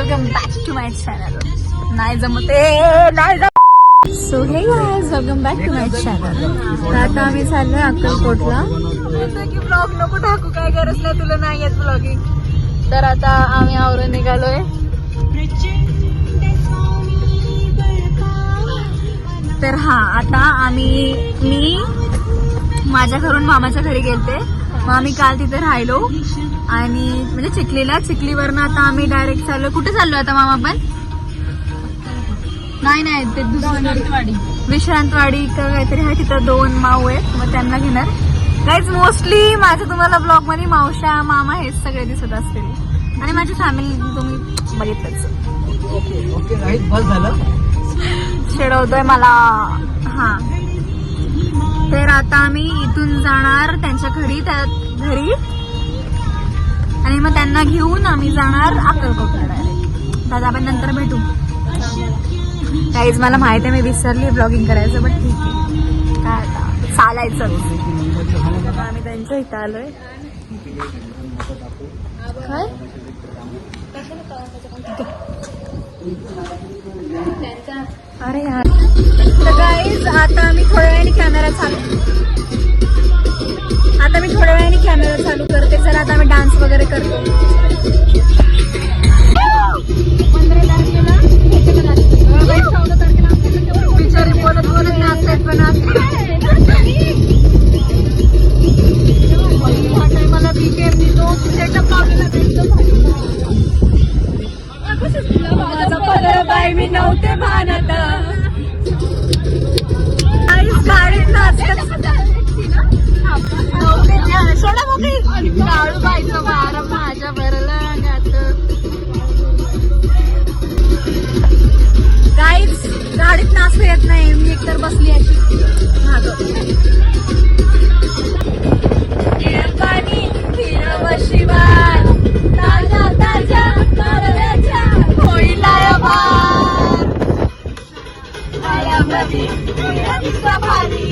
Welcome back to my channel. नाही जमते नाही जम. So hey guys, welcome back to my channel. तर आता आम्ही चाललोय अक्कलकोटला. की ब्लॉग नको टाकू, काय गरज नाही, तुला नाही येत ब्लॉगिंग. तर आता आम्ही आवरून निघालोय. तर हा आता मी माझ्या घरून मामाच्या घरी गेलते. मग आम्ही काल तिथे राहिलो आणि म्हणजे चिखलीवरनं आता आम्ही डायरेक्ट चाललो. कुठे चाललो आता मामा आपण? नाही ते दुसरी विश्रांतवाडी काहीतरी आहे, तिथं 2 माऊ आहेत, मग त्यांना घेणार. गाईज मोस्टली माझ्या तुम्हाला ब्लॉग मध्ये मावशा मामा हेच सगळे दिसत असतील आणि माझी फॅमिली तुम्ही बघितलंच. चिडवतोय मला. हा तर आता आम्ही इथून जाणार त्यांच्या घरी आणि मग त्यांना घेऊन आम्ही जाणार अक्कलकोटला डायरेक्ट. दादा आपण नंतर भेटू. काहीच मला माहित आहे मी विसरली ब्लॉगिंग करायचं, बट ठीक आहे, काय आता चालायचं. आम्ही त्यांच्या इथं आलोय. काय अरे यार. तर गाईज आता मी थोड्या वेळाने कॅमेरा चालू करते. जर आता आम्ही डान्स वगैरे करतो. 15 तारखेला बिचारी बोलत नाचतात पण मला बीकेएम तो सेटअप माझा पदर बाय मी नव्हते भानत. गाडीत नाचतात सोडा मोठी लाडू बायचं बारा माझ्या भरला गात. गाईज गाडीत नाचता येत नाही, मी एकतर बसली अशी पाणी फिरव शिवाय ताजा ताजा कारल्याच्या होईला भार आयामध्ये भारी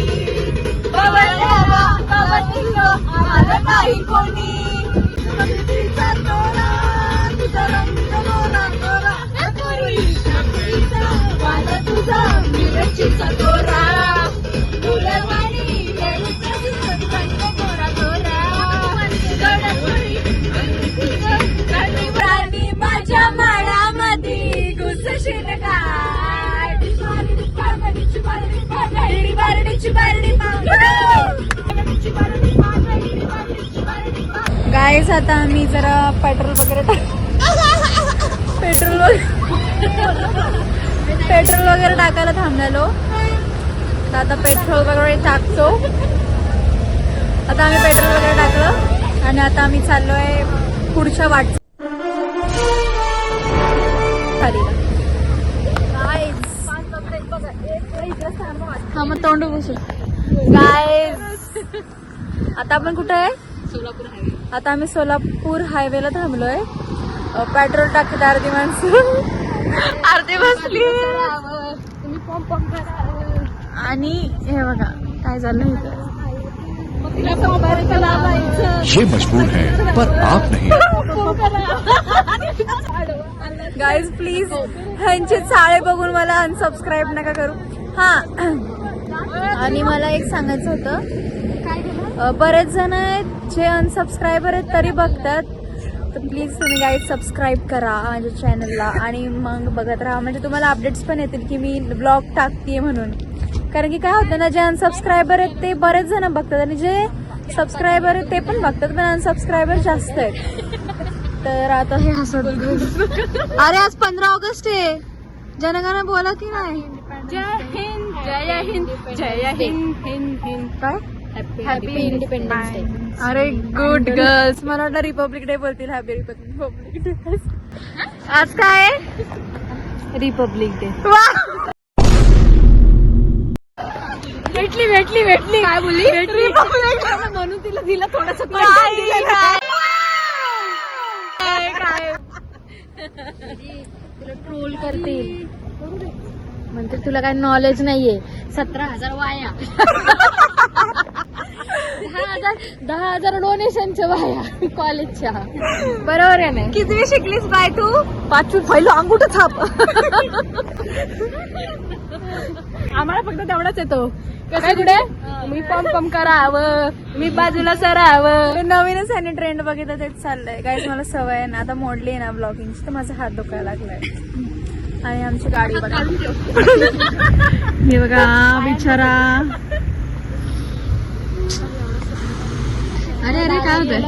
बवळ्याला कवटिंग आलं नाही कोणी. तुझा तोरा तुझा रंग गोरा गोरा वाला तुझा मिरचीचा तोरा फुलवाणी गोरा गोरा प्राणी माझ्या माळामध्ये घुसशील काय. गाईज आता आम्ही जरा पेट्रोल वगैरे टाकायला थांबलेलो. तर आता पेट्रोल वगैरे टाकतो. आता आम्ही पेट्रोल वगैरे टाकलं आणि आता आम्ही चाललोय पुढच्या हा मग तोंड बसू. गाईज आता आपण कुठे आहे? सोलापूर हायवे. आता आम्ही सोलापूर हायवेला थांबलोय. पेट्रोल टाकत अर्धी माणसं अर्धी बसली आणि हे बघा काय झालं इथं. ये मजबूर है पर आप नहीं. गाईज प्लीज ह्यांचे चाळे बघून मला अनसबस्क्राईब नका करू. हा आणि मला एक सांगायचं होतं, बरेच जण आहेत जे अनसबस्क्रायबर आहेत तरी बघतात. तर प्लीज तुम्ही गाईज सबस्क्राईब करा माझ्या चॅनलला आणि मग बघत राहा, म्हणजे तुम्हाला अपडेट्स पण येतील की मी ब्लॉग टाकते म्हणून. कारण की काय होतं ना, जे अनसबस्क्रायबर आहेत ते बरेच जण बघतात आणि जे सबस्क्रायबर आहेत ते पण बघतात, पण अनसबस्क्रायबर जास्त आहेत. तर आता हे हसत अरे आज 15 ऑगस्ट आहे. जनगण बोला की नाही. जय हिंद जय हिंद जय हिंद हिंद हिंद. काय हॅपी इंडिपेंडन्स डे. अरे गुड गर्ल्स. मला वाटलं रिपब्लिक डे बोलतील. Happy Republic day. आज काय आहे? Republic day. भेटली काय बोलली? म्हणून तिला दिला थोडस काय तुला ट्रोल करतील म्हणते, तुला काय नॉलेज नाहीये. 17,000 वाया. 10,000 डोनेशनच्या बाया कॉलेजच्या. बरोबर आहे ना. किती शिकलीस बाय तू? 5वी पहिलं अंगुठ थाप. आम्हाला फक्त तेवढाच येतो. कसं कुठे मी पम करावं, मी बाजूला सरावं. नवीनच ह्याने ट्रेंड बघितलं तेच चाललंय. गाईज मला सवय आहे ना, आता मोडली आहे ना ब्लॉगिंगची, तर माझा हात दुखायला लागलाय. आणि आमची गाडी बघा, हे बघा बिचारा. अरे अरे काय होतंय.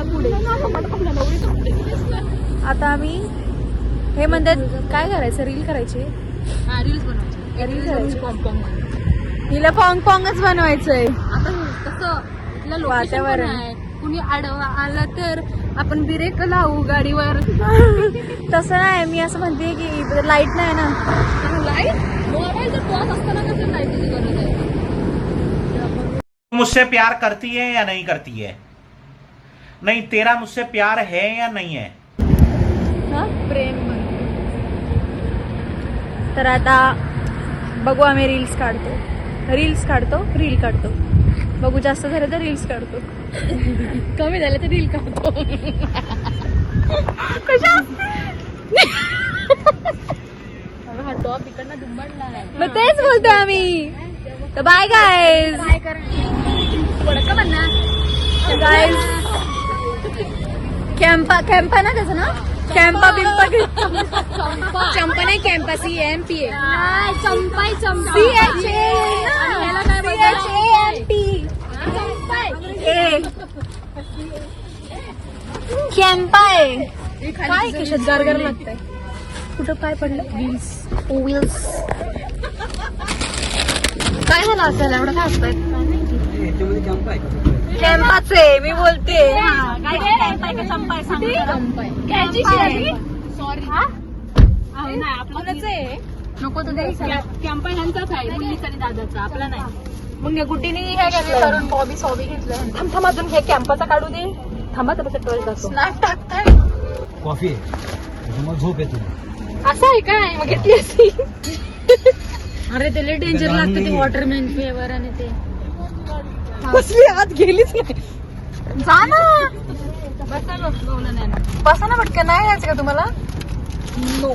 आता आम्ही हे म्हणतात काय करायचं, रील करायची. रील्स बनवायचे. रील करायची. पॉम हिला पॉंग पॉंगच बनवायचंय. आता कसं इथलं लोकेशन वातावरण. आहे, कुणी आडवा आला तर आपण ब्रेक लावू गाडीवर. तसं नाही, मी असं म्हणते की लाईट नाही ना. लाईट मोबाईलचा टॉर्च असताना कसं लाईटची गरज आहे. मुझसे प्यार करती है या नहीं करती है? नहीं, तेरा मुझसे प्यार है या नहीं है? प्रेम. तर आता बघू, आम्ही रील काढतो. बघू जास्त झालं तर रील्स काढतो. कमी झालं तर रील काढतो. हा टॉप इकडनं दुंबडला आहे. मग तेच बोलतो आम्ही. तर बाय गाईज. गाईज कॅम्पा ना त्याचं ना, कॅम्पा बिंपा चंपा नाही, कॅम्पा CMP आहे. चंपाई कॅम्पा आहे. काय कशात गारगार लागतंय. कुठं काय पडलं. व्हील्स. काय झालं असेल एवढं काय असतंय. कॅम्पाचे मी बोलते. नको तर कॅम्पा ह्यांचाच आहे, मुलीचा आणि दादाचा, आपला नाही. मग गुड्डीने काय घेतलं, बॉबी सॉबी घेतलं. थांबा अजून हे कॅम्पाचा काढू दे. थांबा तर पेट्रोल जातो. स्नॅक टाकताय. कॉफी आहे मग झोप येतो. असं आहे काय, मग घेतली असती. अरे ते लय डेंजर लागतं ते वॉटरमॅन फ्लेवर आणि ते. कसली आत गेलीच नाही. जा ना, बसा ना पटकन. नाही जायचं का तुम्हाला? नो.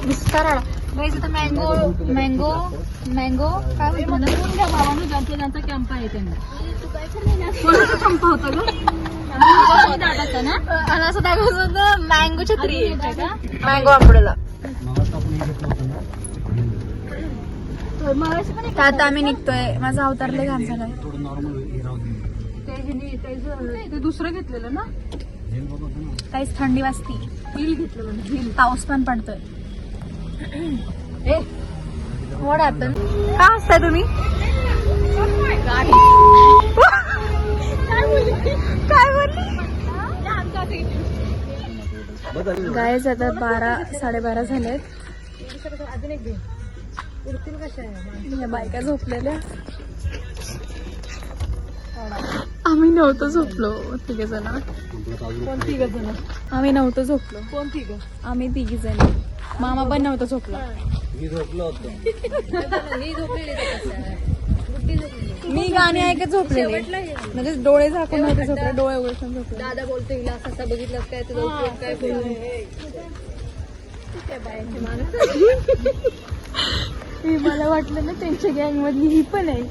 नुसता राडा. गाईज आता मँगो काय घ्या भावानं, ज्यांचा कॅम्प आहे त्यांना. कोणाचा चंपा होता ग? दादाचा ना. आणि असं दाखवत होतं मँगो छत्री. का मँगो आंबोडला. मग आपण हे घेतलं होतं ना, तर आता आम्ही निघतोय. माझा अवतार लय घाण झालाय. थोडं नॉर्मल हे राहू दे. ते दुसरं घेतलेलं ना, हेल बघ होतं ना. काहीच थंडी वाजती. हिल घेतलेलं ना, हिल. पाऊस पण पडतोय. What happen? का हसताय तुम्ही? काय बोलली? गाईज आता 12-12:30 झालेत. या बायका झोपलेल्या. आम्ही नव्हतो झोपलो तिघे जण. आम्ही नव्हतो झोपलो. कोण ठीक आम्ही तिघी जण. मामा पण नव्हता झोपला. मी झोपलो होतो. मी गाणी ऐकत झोपलेले. म्हणजे डोळे झाकून नव्हते झोपले, डोळे उघडून झोपले. दादा बोलतो हिला असं बघितलं काय तुझा उपयोग काय मला वाटलं ना त्यांच्या गँग मधली ही पण आहे.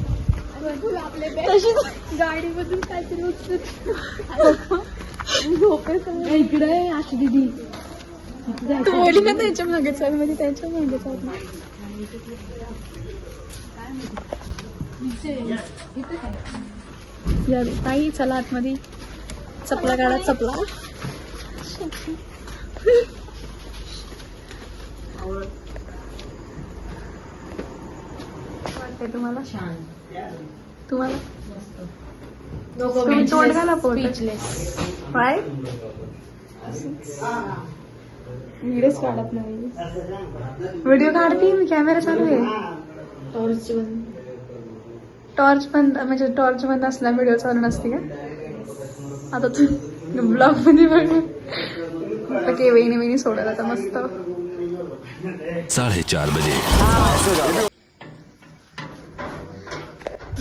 तशीच गाडीमधून काहीतरी झोपेल इकडे आशी दिदी. तू बोलली ना त्यांच्या मागे चाल, म्हणजे त्यांच्या मागे चाल. या ताई चला आतमध्ये. चपला काढा, चपला. तुम्हाला तुम्हाला तुम्ही तोंड घाला पोट. काय व्हिडिओच काढत नाही. व्हिडिओ काढते मी, कॅमेरा चालू आहे. टॉर्च बंद म्हणजे टॉर्च बंद असला व्हिडिओ चालू नसते का? आता तू ब्लॉग मध्ये बघ. ओके, वहिनी सोडत आता मस्त. 4:30 बजे.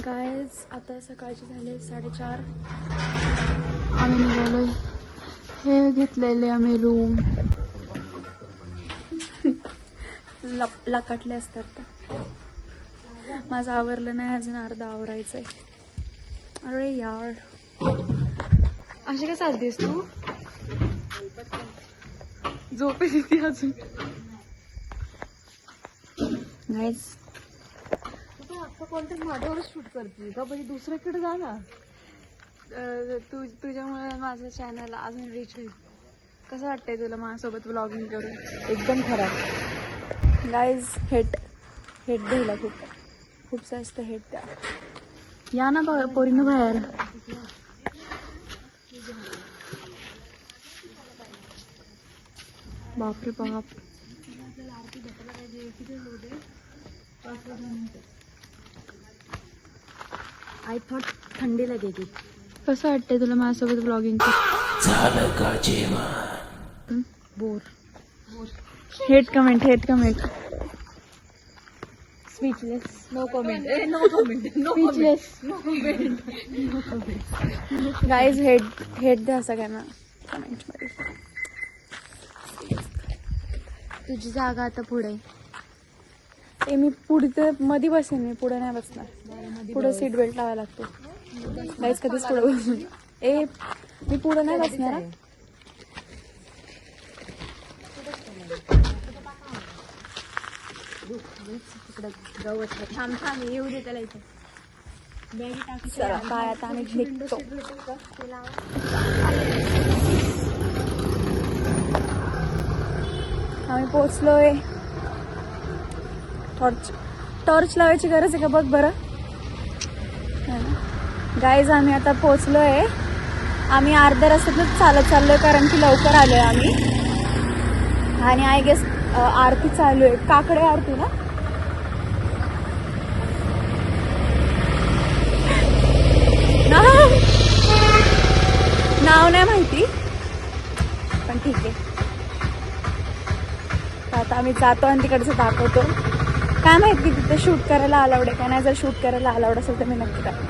गायज आता सकाळचे झाले 4:30. आम्ही निघालोय. हे घेतलेले आम्ही रूम. लकाटले असतात तर माझं आवरलं नाही अजून, अर्धा आवरायचंय. अरे यार अशी काय चालतेस तू? झोप येते अजून. गाईज कोणत्या माझ्यावरच शूट करते का म्हणजे दुसऱ्याकडे जा ना. तुझ्यामुळे माझं चॅनल अजून रीच होईल. कसं वाटतंय तुला माझ्यासोबत व्लॉगिंग करून? एकदम खराब. गाईज हेट द्यायला खूप जास्त हेट द्या. या ना पोरीनं बाहेर. बापरे बाप. आय थॉट थंडी लगेगी. कसं वाटतंय तुला माझ्यासोबत vlogging bore. Hate comment speechless. No comment. No comment. No comment. Guys hate द्या सगळ्यांना कमेंट मध्ये. तुझी जागा आता पुढे. मी पुढे मध्ये बसेन. मी पुढे नाही बसणार. पुढे सीट बेल्ट लावायला लागतो. गाईज कधीच पुढे बसून मी पुढे नाही बसणार. थांब येऊ दे त्याला इथे. चला काय आता आम्ही निघतो. आम्ही पोचलोय. टॉर्च लावायची गरज आहे का बघ बरं. गाईज आम्ही आता पोचलोय. आम्ही अर्ध्या रस्त्यातच चालत चाललोय कारण की लवकर आलोय आम्ही. आणि आय गेस आरती चालू आहे. काकडे आरती ना. नाव नाही माहिती पण ठीक आहे. आता आम्ही जातो आणि तिकडचं दाखवतो. काय माहिती की तिथे शूट करायला अलाउड आहे का नाही. जर शूट करायला अलाउड असेल तर मी नक्की दाखवेन.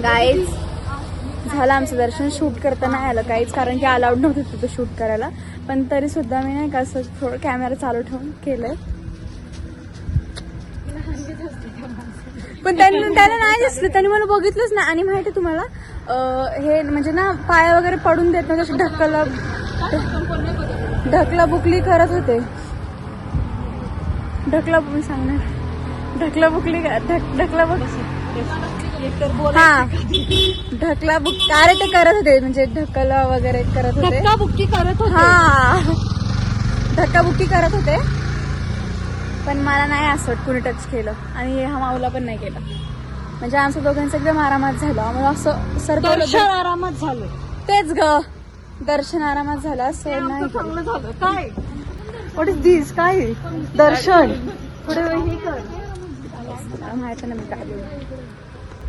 गाईज झालं आमचं दर्शन. शूट करता नाही आलं काहीच कारण की अलाउड नव्हतं तिथं शूट करायला. पण तरी सुद्धा मी नाही का असं थोडं कॅमेरा चालू ठेवून केलंय. पण त्याला नाही दिसलं. त्यांनी मला बघितलंच नाही. आणि माहिती तुम्हाला हे म्हणजे ना पाया वगैरे पडून देत नव्हते. ढकला बुकली करत होते. ढकला बुकली हा ढकला बुक अरे ते करत होते म्हणजे ढकला वगैरे करत होते. धक्काबुक्की करत होते. हा धक्काबुक्की करत होते. पण मला नाही असं कुणी टच केलं. आणि हा माऊला पण नाही केलं. म्हणजे आमचं दोघांचं एकदम आरामात झालं. आम्हाला असं सरकवलं. आरामात झालं. तेच ग दर्शन आरामात झालं. असं नाही चांगलं झालं. काय व्हॉट इज दिस. काय दर्शन पुढे हे कर. माहिती ना मी काय बोलू.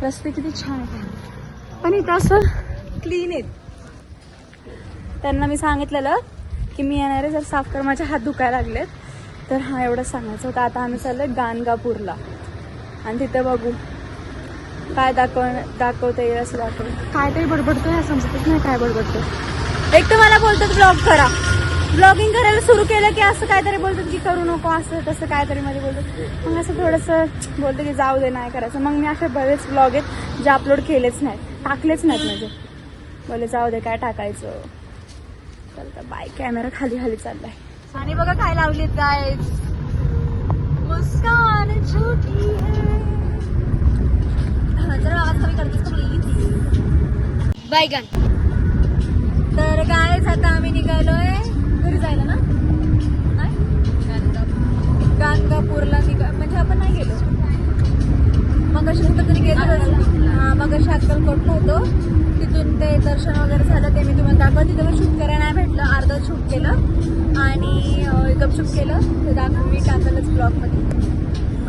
रस्ते किती छान आहेत पण इथं असं क्लीन आहेत. त्यांना मी सांगितलेलं की मी येणार आहे. जर साफ कर माझे हात दुखायला लागलेत तर हा एवढं सांगायचं होतं. आता आम्ही चाललोय गाणगापूरला आणि तिथे बघू काय दाखवता येईल असं दाखवलं. काय तरी बडबडतोय हे समजतच नाही काय बडबडतोय. एक तर मला बोलतात ब्लॉग करा. ब्लॉगिंग करायला सुरू केलं की असं काहीतरी बोलतात की करू नको असं तसं काहीतरी मध्ये बोलतात. मग असं थोडंसं बोलतं की जाऊ दे नाही करायचं. मग मी असे बरेच ब्लॉग आहेत जे अपलोड केलेच नाहीत टाकलेच नाहीत. म्हणजे बोले जाऊ दे काय टाकायचं. चल तर बाय. कॅमेरा खाली चाललाय. आणि बघा काय लावलीत गाईज, मुस्कान झूठी है. जरा आवाज कमी करतेस का प्लीज. बैगन. तर गाईज आता आम्ही निघालोय घरी जायला ना. गाणगापूरला म्हणजे आपण नाही गेलो. मग अशी कुठं तरी गेलो. हा मग अशी अक्कलकोटला होतो. तिथून ते दर्शन वगैरे झालं ते मी तुम्हाला दाखवते. तिथं शूट करायला नाही भेटलं, अर्धं शूट केलं आणि गपशूप केलं ते दाखवून मी टाकलंच ब्लॉगमध्ये.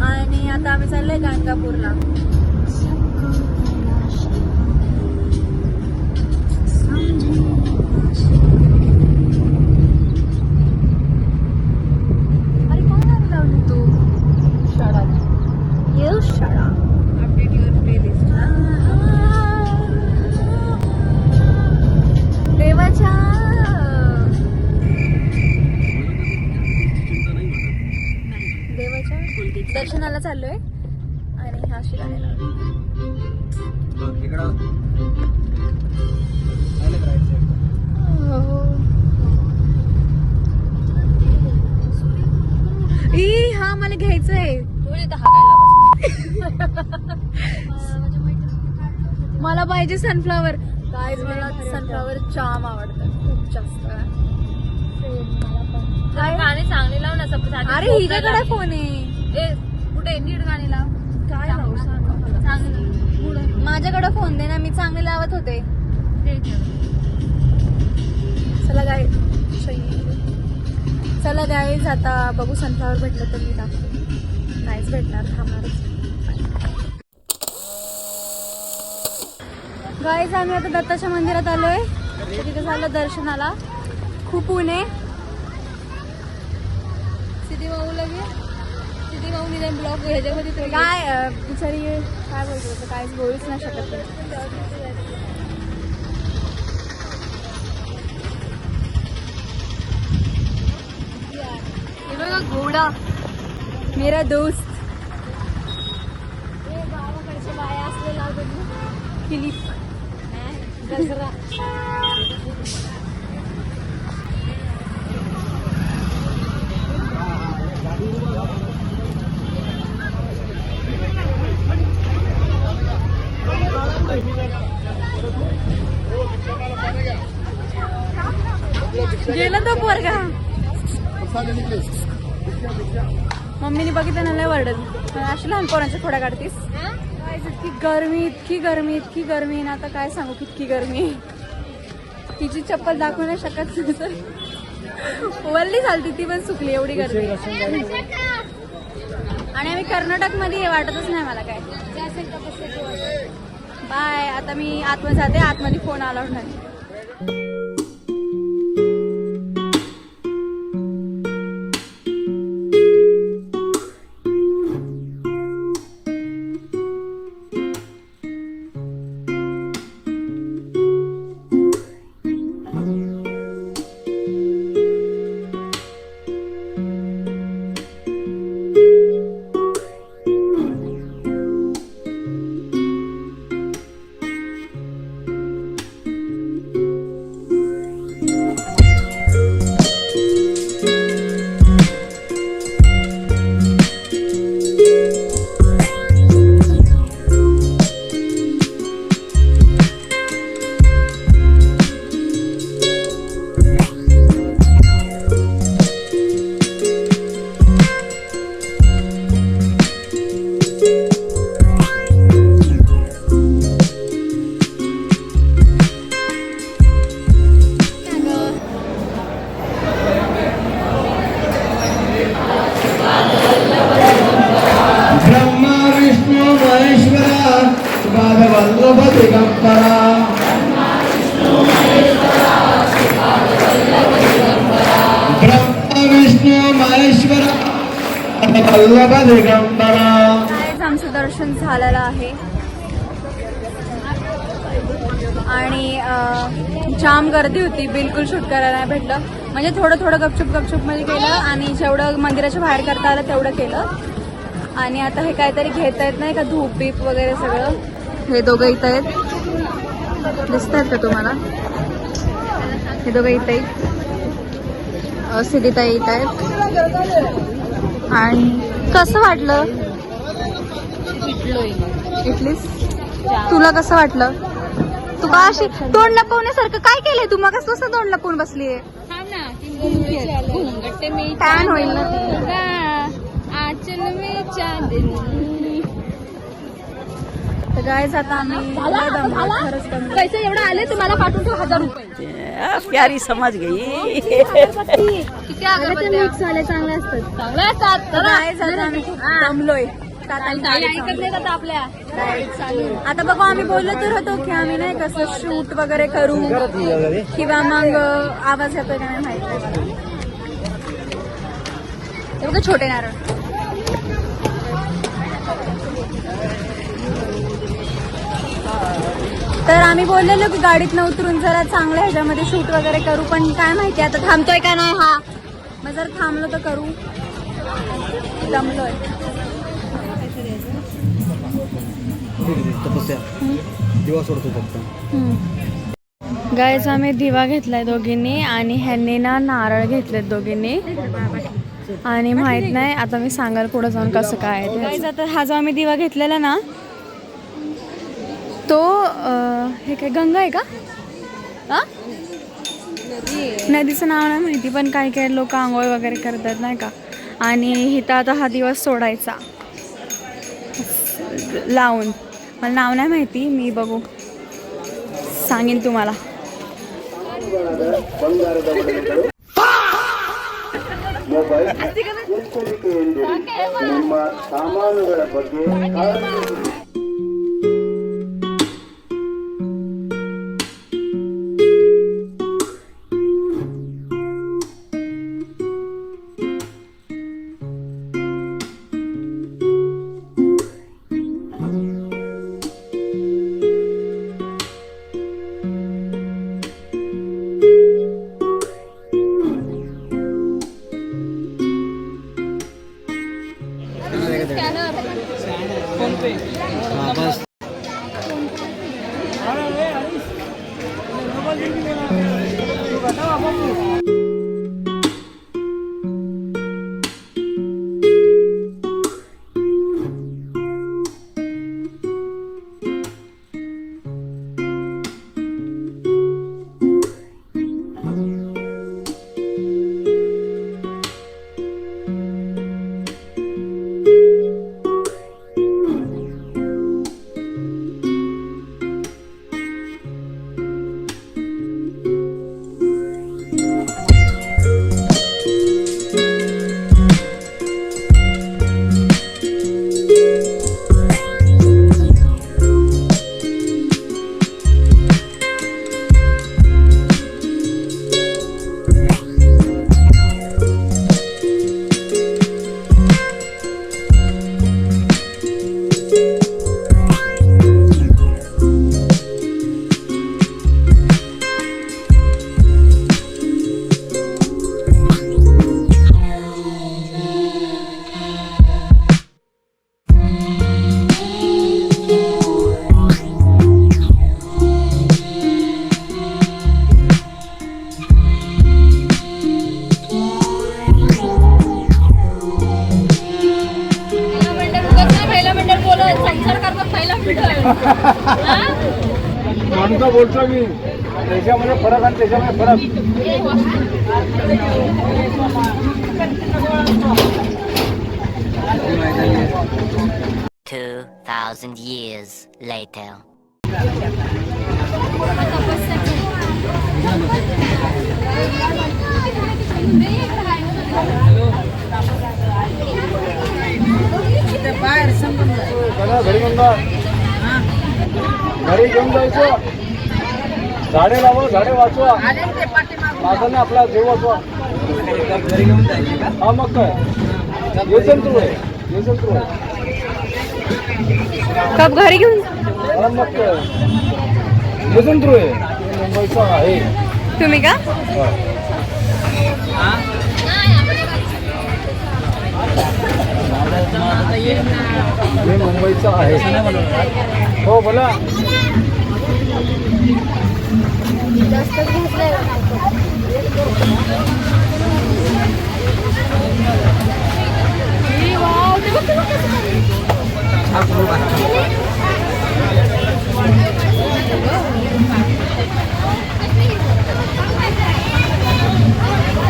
आणि आता आम्ही चाललोय गाणगापूरला. अरे काय गाणी लावली तू? You shut up. Update your playlist. देवाच्या दर्शनाला चाललोय आणि हा अशी गाणी लावली. हा मला घ्यायचंय. मला पाहिजे सनफ्लावर. काय मला सनफ्लावर जाम आवडतं खूप जास्त. गाणी चांगली लाव ना. अरे हिच्याकडे फोन आहे. कुठे नीट गाणी लाव. काय लावू चांगली. माझ्याकडे फोन दे ना, मी चांगली लावत होते. चला गाय चला गाईज आता बघू सनफ्लावर भेटलं तर मी दाखवते. नाहीच भेटणार, थांबणारच. गाईज आम्ही आता दत्ताच्या मंदिरात आलोय. तिथे झालं दर्शनाला. खूप ऊन आहे. सिद्धी भाऊ लगे सिद्धी भाऊ निदान ब्लॉग ह्याच्यामध्ये काय बिचारी काय बोलतो होतं, काहीच बोलूच नाही शकत. घोडा मेरा दोस्त. गावाकडच्या बाया असलेला क्लिप गजरा. गेला तो पोरगा. मम्मीने बघितलं ना लय वरडत. अशी लहान पोरांच्या खोड्या काढतीस. इतकी गरमी इतकी गरमी इतकी गरमी आहे ना. आता काय सांगू कितकी गरमी आहे. तिची चप्पल दाखवू नाही शकत. वल्ली चालती ती पण सुकली एवढी गरमी. आणि आम्ही कर्नाटक मध्ये वाटतच नाही मला काय. बाय. आता मी आतमध्ये जाते. आतमध्ये फोन अलाउड नाही. आमचं दर्शन झालेलं आहे आणि जाम गर्दी होती. बिलकुल शूट करायला नाही भेटलं. म्हणजे थोडं थोडं गपचूप मध्ये केलं आणि जेवढं मंदिराच्या बाहेर करता आलं तेवढं केलं. आणि आता हे काहीतरी घेता येत नाही का, धूप बीप वगैरे सगळं. हे दोघं इथं आहेत, दिसत आहेत का तुम्हाला? हे दोघं इथं आहेत सिद्धीताई येत आहेत. आणि कसं वाटलं? इटलीस तुला कसं वाटलं? तू का अशी तोंड लपवण्यासारखं काय केलंय? तू मग कसं तोंड लपवून बसलीये? टॅन होईल ना ती. तर गाईज आता आम्ही खरंच कमी. पैसे एवढं आले तुम्हाला पाठवून ठेव 1000 रुपये. प्यारी समझ गई. किती अगरबत्त्या मिक्स वाले चांगले असतात. चांगले असतात. तर गाईज आता आम्ही दमलोय. ताई ऐकत नाही आता आपल्या. आता बघा आम्ही बोललो तर होतो की आम्ही नाही कसं शूट वगैरे करू किंवा मग आवाज येतोय का नाही माहित नाही. हे बघा छोटे नारळ. तर आम्ही बोललेलो की गाडीतनं उतरून जरा चांगल्या ह्याच्यामध्ये शूट वगैरे करू, पण काय माहिती आता थांबतोय का नाही हा. मग जर थांबलो तर करू. जमलोय. दिवा सोडतो फक्त. गाईज आम्ही दिवा घेतलाय दोघींनी आणि ह्यांनी ना नारळ घेतलेत दोघींनी. आणि माहित नाही आता मी सांगाल पुढे जाऊन कसं काय आहे. गाईज आता हा जो आम्ही दिवा घेतलेला ना तो हे काय गंगा आहे का? नदीचं नाव नाही माहिती, पण काही काही लोक आंघोळ वगैरे करतात नाही का. आणि इथं आता हा दिवस सोडायचा लावून. मला नाव नाही माहिती, मी बघू सांगेन तुम्हाला. माणूस बोलतो मी त्याच्यामध्ये फरक आणि त्याच्यामध्ये फरक. 2,000 years later. घरी घेऊन जायचं. झाडे लावा, झाडे वाचवा, माझाने आपला जीव वाचवा. घरी घेऊन जायचे का? हा मग काय व्यसन तू आहे, व्यसन तू आहे. कप घरी घेऊन हा मग काय व्यसन तू आहे. मुंबईचा आहे तुम्ही का? हे मुंबईचा आहे. हो बोला.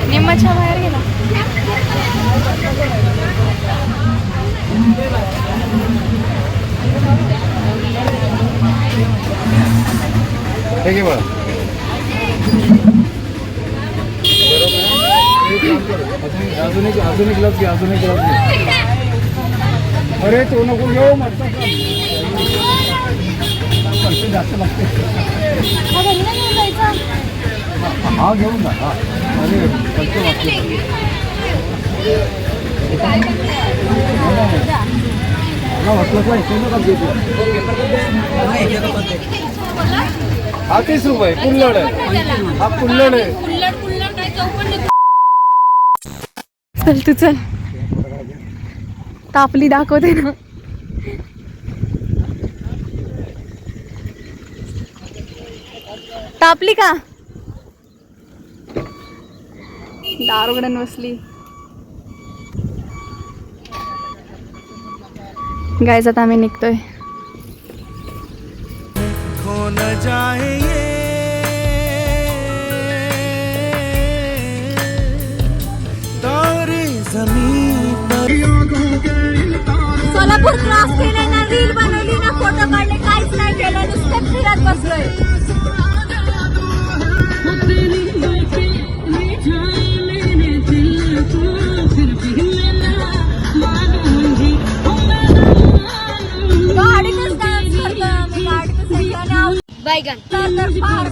निम्माच्या बाहेर गेला. ठीक आहे बघा. अजून एक ग्लास घे, अजून एक ग्लास घे. अरे तो नको घेऊ मस्त जास्त लागते. हा घेऊन जा. हा अरे पैसे वाचले. वाचलं हा 30 रुपये कुल्लड आहे. हा कुल्लड आहे. चल तू चल. तापली दाखवते ना. तापली का? दार उघडून बसली. गायज आता आम्ही निघतोय. सोलापूर क्रॉस केले ना, रील बनवली ना, फोटो काढले, काहीच नाही केलं, नुसतं फिरत बसलोय. गाडीतच डान्स करतो आम्ही, गाडीतच आणि बैगन तर फार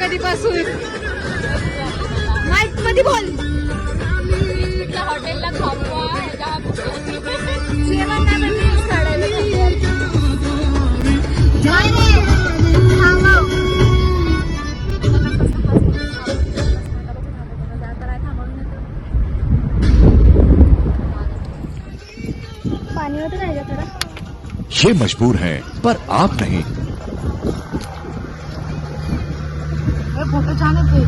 कधीपासून माईक मध्ये बोल. हॉटेलला जेवण पाणी होतं नाही का थोडा. ये मजबूर हैं पर आप नहीं. फोटो छान येते.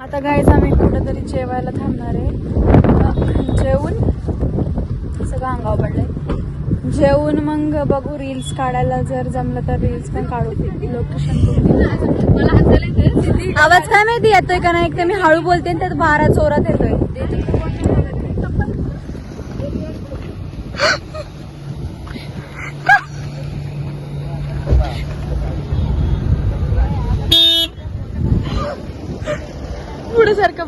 आता गाईज आम्ही कुठेतरी जेवायला थांबणार आहे. जेवून सगळं अंगावर पडलंय. जेवून मग बघू, रील्स काढायला जर जमलं तर रील्स पण काढू. लोकेशन आवाज काय माहिती येतोय का नाही. तर मी हळू बोलते त्यात 12 चोरात येतोय. पुढे सारखा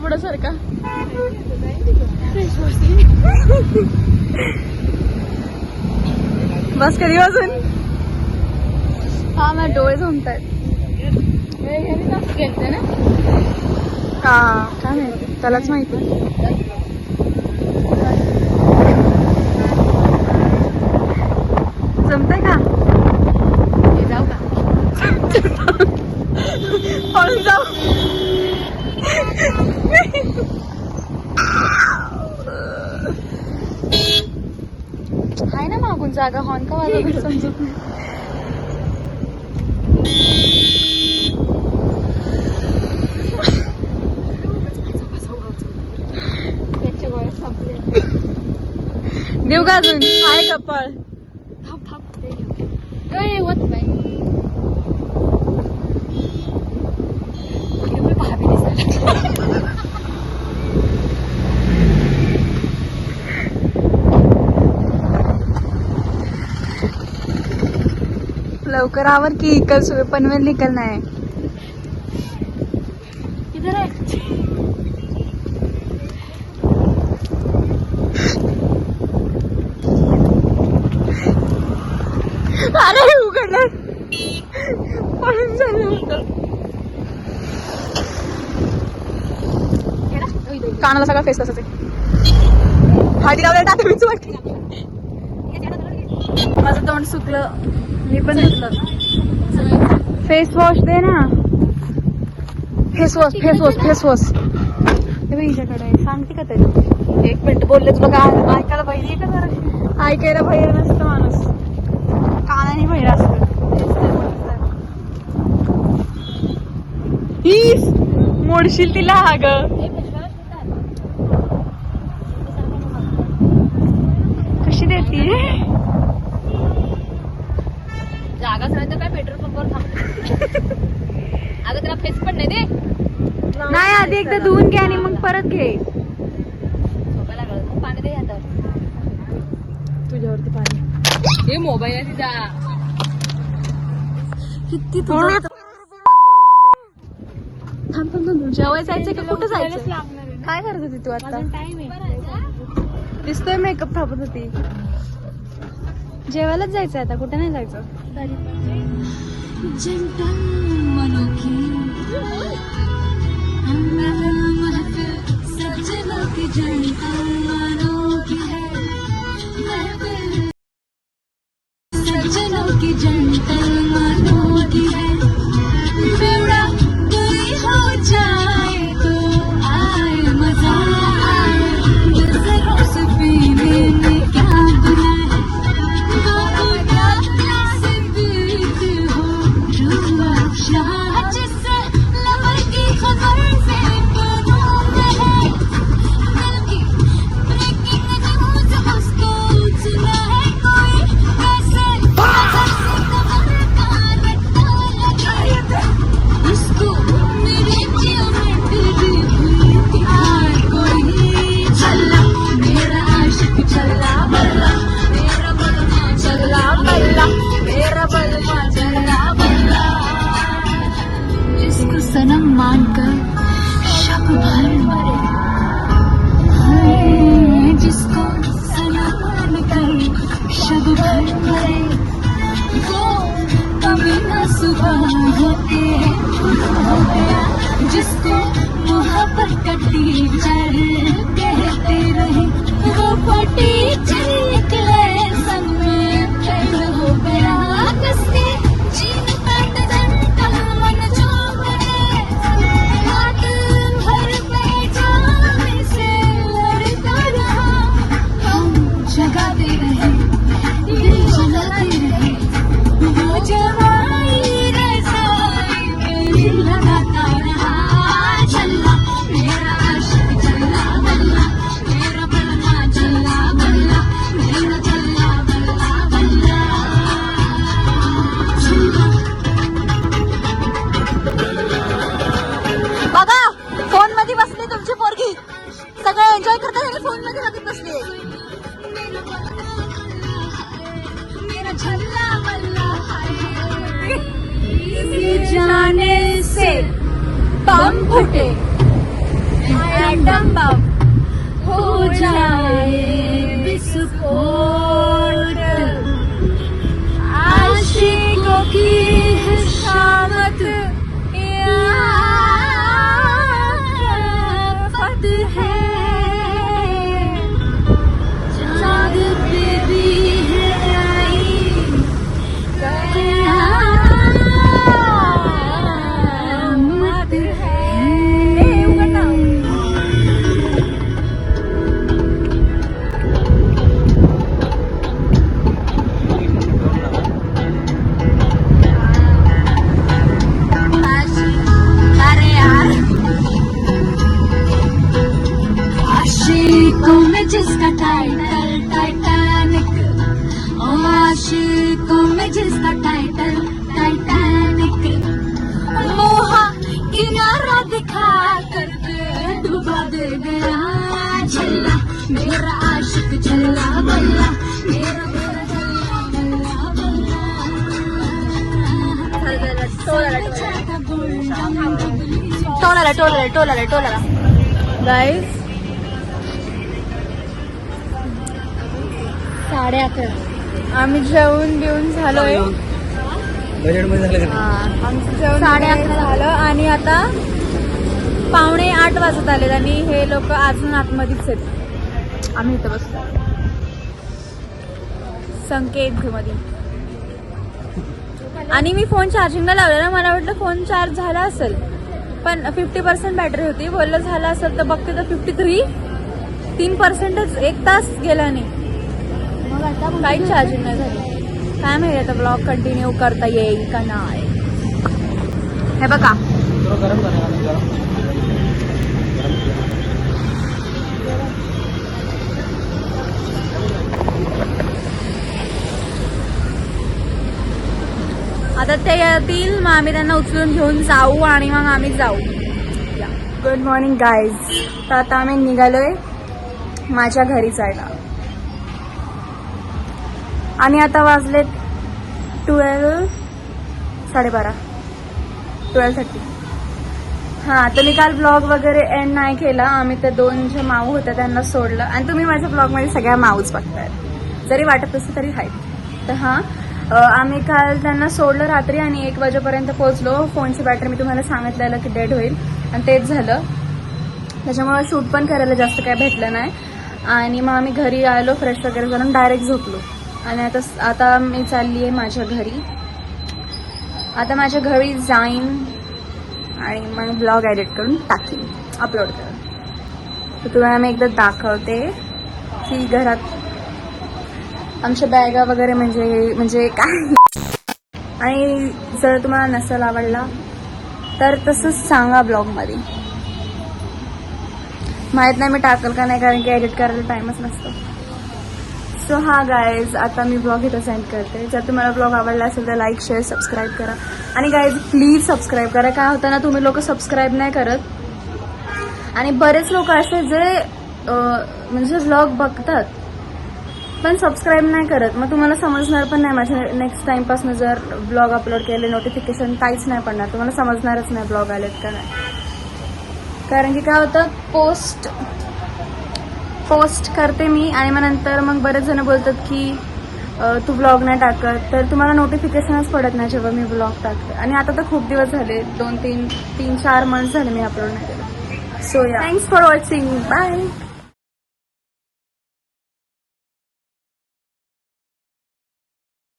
बस कधी वाजून. हा माझे डोळे झोंबतायत. ना हा काय माहिती, त्यालाच माहिती. जमतंय का? जाऊ का? आहे ना मागून जागा, हॉर्न का वाजवतो समजत नाही. देऊ का अजून आहे कपाळ. लवकर आवर की कल सुबह पनवेल निकलना है. इधर आहे. अरे उघडलं पळून झालं होतं. कानाला सगळा फेस तसंच आहे. हाती लावल्या टाकून मीच वाटते. माझं तोंड सुकलं, मी पण धुतलं. फेस वॉश दे ना. Face wash face wash face wash हे बघ हिच्याकडे आहे. सांगते का तरी. एक मिनिट बोलले तुला काय ऐकायला पाहिजे का जरा. ऐकायला बाहेर नसतं माणूस, कानाने बाहेर असतं. हीस मोडशील तिला. हा ग कशी देते. जागाच नाही तर काय पेट्रोल पंपावर थांबतो. आता त्याला फेस पण नाही दे. नाही आधी एकदा धुवून घे आणि मग परत घे. झोपायला लागलं मग पाणी दे हातावर. तुझ्यावरती पाणी. हे मोबाईल आहे तिचा. किती जेवायला जायचं का कुठं जायचं. काय करत होती तू आता. दिसतोय मेकअप थापत होती. जेवायलाच जायचंय आता, कुठे नाही जायचं. सनम मानकर शब भर मरे, जिसको सनम मानकर शब भर मरे, वो कभी न सुबह होते हैं. जिसको मोहब्बत का टीचर कहते रहे, वो टीचर निकले संग में फेल हो गया. कसके जीन काट जनता मन जोड़े, हाथ भर पहचान से लड़ता रहा. हम जगाते रहे, दिल जलाते रहे, वो जवाई रज़ाई मेरी लगाता रहा. चला मेरा आशिक चला. में जिसका टाइटल टाइटैनिक, ओ आशिकों में जिसका टाइटल टाइटैनिक, मोहा किनारा दिखा कर के डुबा दे गया छल्ला, मेरा आशिक छल्ला बल्ला, मेरा मेरा छल्ला बल्ला बल्ला। टोलाला गाईज 11:30 आम्ही जेवून बिवून झालोय. आमचं जेवण 11:30 झालं आणि आता 7:45 वाजत आलेत आणि हे लोक अजून आतमध्येच आहेत. आम्ही इथं बसतो संकेत मध्ये. आणि मी फोन चार्जिंगला लावलेला, मला वाटलं फोन चार्ज झाला असेल पण 50% बॅटरी होती. बोललं झालं असेल तर बघते तर 3%च 1 तास गेला नाही. मग आता काहीच चार्जिंग नाही झाली. काय माहिती आता ब्लॉग कंटिन्यू करता येईल का नाही. हे बघा आता ते येतील, मग आम्ही त्यांना उचलून घेऊन जाऊ आणि मग आम्ही जाऊ. Good morning guys. तर आता आम्ही निघालोय माझ्या घरी जायला आणि आता वाजलेत 12:30. हां, तर मी काल ब्लॉग वगैरे एंड नाही केला. आम्ही त्या 2 ज्या माऊ होत्या त्यांना सोडलं आणि तुम्ही माझ्या ब्लॉगमध्ये सगळ्या माऊच बघताय, जरी वाटत नसतं तरी आहेत. तर हां, आम्ही काल त्यांना सोडलं रात्री आणि 1 वाजेपर्यंत पोहोचलो. फोनची बॅटरी मी तुम्हाला सांगितलेलं की डेड होईल आणि तेच झालं. त्याच्यामुळे शूट पण करायला जास्त काय भेटलं नाही आणि मग आम्ही घरी आलो, फ्रेश वगैरे करून डायरेक्ट झोपलो. आणि आता मी चालली आहे माझ्या घरी. आता माझ्या घरी जाईन आणि मग ब्लॉग एडिट करून टाकीन, अपलोड करेन. तर तुम्हाला मी एकदा दाखवते की घरात आमच्या बॅगा वगैरे म्हणजे काय. आणि जर तुम्हाला नसेल आवडला तर तसंच सांगा ब्लॉगमध्ये. माहीत नाही मी टाकल का नाही, कारण की एडिट करायला टाईमच नसतो. सो हा गाईज, आता मी ब्लॉग इथं सेंड करते. जर तुम्हाला ब्लॉग आवडला असेल तर लाईक शेअर सबस्क्राईब करा. आणि गाईज प्लीज सबस्क्राईब करा. काय होतं ना, तुम्ही लोक सबस्क्राईब नाही करत आणि बरेच लोक असे जे म्हणजे ब्लॉग बघतात पण सबस्क्राईब नाही करत. मग तुम्हाला समजणार पण नाही माझ्या नेक्स्ट टाईमपासून जर ब्लॉग अपलोड केले नोटिफिकेशन काहीच नाही पडणार, तुम्हाला समजणारच नाही ब्लॉग आलेत का नाही. कारण की काय होतं, पोस्ट करते मी आणि मग नंतर मग बरेच जण बोलतात की तू ब्लॉग नाही टाकत, तर तुम्हाला नोटिफिकेशनच पडत नाही जेव्हा मी ब्लॉग टाकते. आणि आता तर खूप दिवस झाले, 2-3-4 मंथ्स झाले मी अपलोड नाही केलं. सो या, थँक्स फॉर वॉचिंग. बाय.